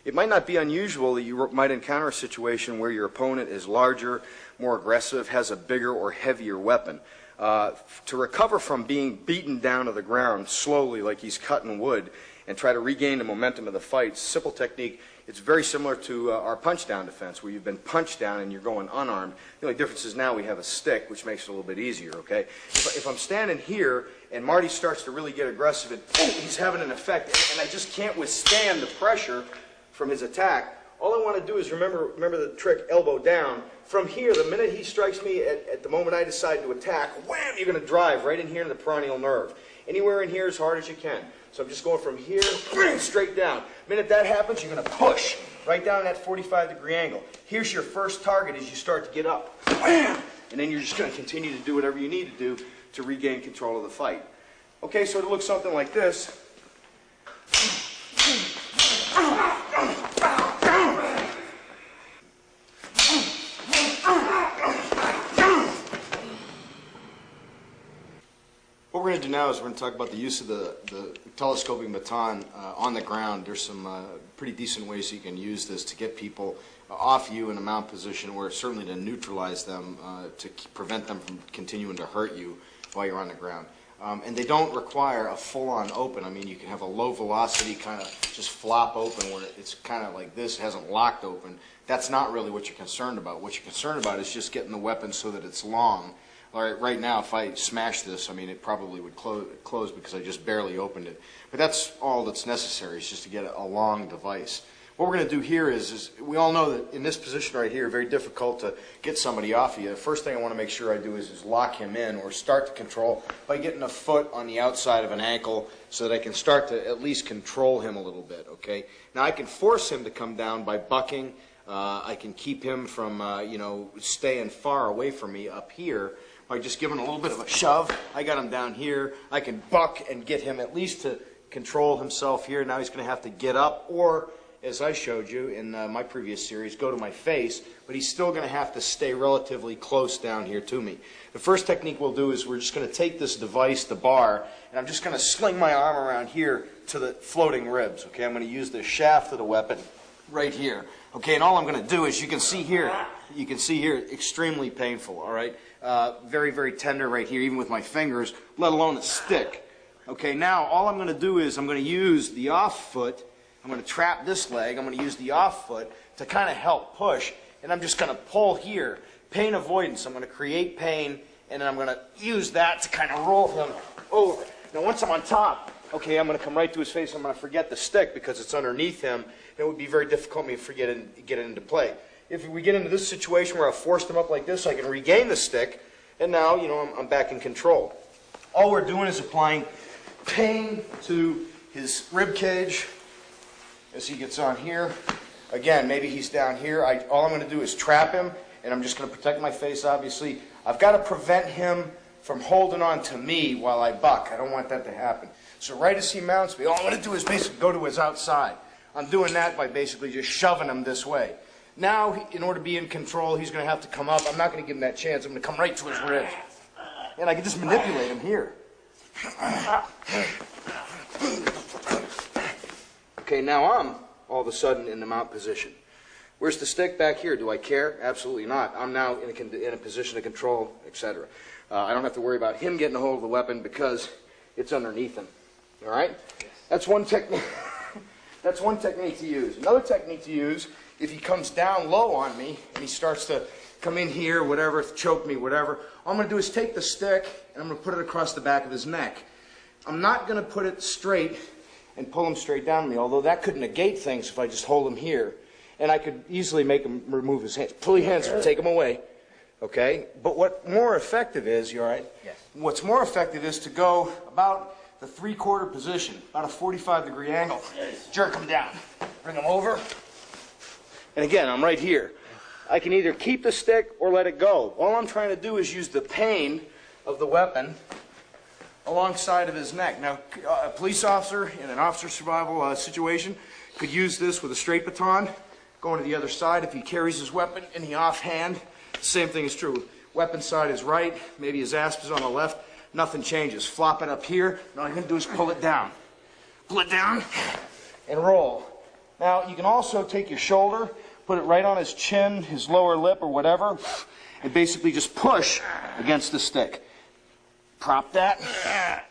It might not be unusual that you might encounter a situation where your opponent is larger, more aggressive, has a bigger or heavier weapon. To recover from being beaten down to the ground slowly like he's cutting wood and try to regain the momentum of the fight, simple technique. It's very similar to our punch-down defense, where you've been punched down and you're going unarmed. The only difference is now we have a stick, which makes it a little bit easier, okay? If I'm standing here and Marty starts to really get aggressive and he's having an effect, and I just can't withstand the pressure from his attack, all I want to do is remember the trick, elbow down. From here, the minute he strikes me, at the moment I decide to attack, wham, you're going to drive right in here in the peroneal nerve. Anywhere in here as hard as you can. So I'm just going from here, straight down. The minute that happens, you're going to push right down at that 45-degree angle. Here's your first target as you start to get up. Wham! And then you're just going to continue to do whatever you need to do to regain control of the fight. Okay, so it looks something like this. What we're going to do now is we're going to talk about the use of the telescoping baton on the ground. There's some pretty decent ways you can use this to get people off you in a mount position, where certainly to neutralize them, to prevent them from continuing to hurt you while you're on the ground. And they don't require a full-on open. I mean, you can have a low velocity kind of just flop open where it's kind of like this, it hasn't locked open. That's not really what you're concerned about. What you're concerned about is just getting the weapon so that it's long. All right, right now, if I smash this, I mean, it probably would close because I just barely opened it. But that's all that's necessary, is just to get a long device. What we're going to do here is we all know that in this position right here, very difficult to get somebody off of you. The first thing I want to make sure I do is lock him in, or start to control by getting a foot on the outside of an ankle so that I can start to at least control him a little bit, okay? Now, I can force him to come down by bucking. I can keep him from, staying far away from me up here by just giving a little bit of a shove. I got him down here. I can buck and get him at least to control himself here. Now he's going to have to get up, or, as I showed you in my previous series, go to my face, but he's still going to have to stay relatively close down here to me. The first technique we'll do is we're just going to take this device, the bar, and I'm just going to sling my arm around here to the floating ribs. Okay, I'm going to use the shaft of the weapon right here. Okay, and all I'm going to do is, you can see here, extremely painful, all right? Very, very tender right here, even with my fingers, let alone a stick. Okay, now all I'm going to do is I'm going to use the off foot. I'm going to trap this leg. I'm going to use the off foot to kind of help push, and I'm just going to pull here. Pain avoidance. I'm going to create pain, and then I'm going to use that to kind of roll him over. Now, once I'm on top, okay, I'm going to come right to his face. I'm going to forget the stick because it's underneath him. It would be very difficult for me to get it into play. If we get into this situation where I've forced him up like this, I can regain the stick, and now, I'm back in control. All we're doing is applying pain to his rib cage as he gets on here. Again, maybe he's down here. All I'm going to do is trap him, and I'm just going to protect my face, obviously. I've got to prevent him from holding on to me while I buck. I don't want that to happen. So right as he mounts me, all I'm going to do is basically go to his outside. I'm doing that by basically just shoving him this way. Now, in order to be in control, he's going to have to come up. I'm not going to give him that chance. I'm going to come right to his ribs. And I can just manipulate him here. Okay, now I'm all of a sudden in the mount position. Where's the stick? Back here. Do I care? Absolutely not. I'm now in a position to control, etc. I don't have to worry about him getting a hold of the weapon because it's underneath him. All right? Yes. That's one technique. That's one technique to use. Another technique to use, if he comes down low on me and he starts to come in here, whatever, choke me, whatever, all I'm going to do is take the stick and I'm going to put it across the back of his neck. I'm not going to put it straight and pull him straight down on me, although that could negate things if I just hold him here. And I could easily make him remove his hands. Pull your hands and take him away. Okay? But what more effective is, you all right? Yes. What's more effective is to go about the three-quarter position, about a 45-degree angle. Jerk him down. Bring him over. And again, I'm right here. I can either keep the stick or let it go. All I'm trying to do is use the pain of the weapon alongside of his neck. Now, a police officer in an officer survival situation could use this with a straight baton, going to the other side. If he carries his weapon in the offhand, the same thing is true. Weapon side is right, maybe his asp is on the left. Nothing changes. Flop it up here, and all you're going to do is pull it down. Pull it down, and roll. Now, you can also take your shoulder, put it right on his chin, his lower lip, or whatever, and basically just push against the stick. Prop that.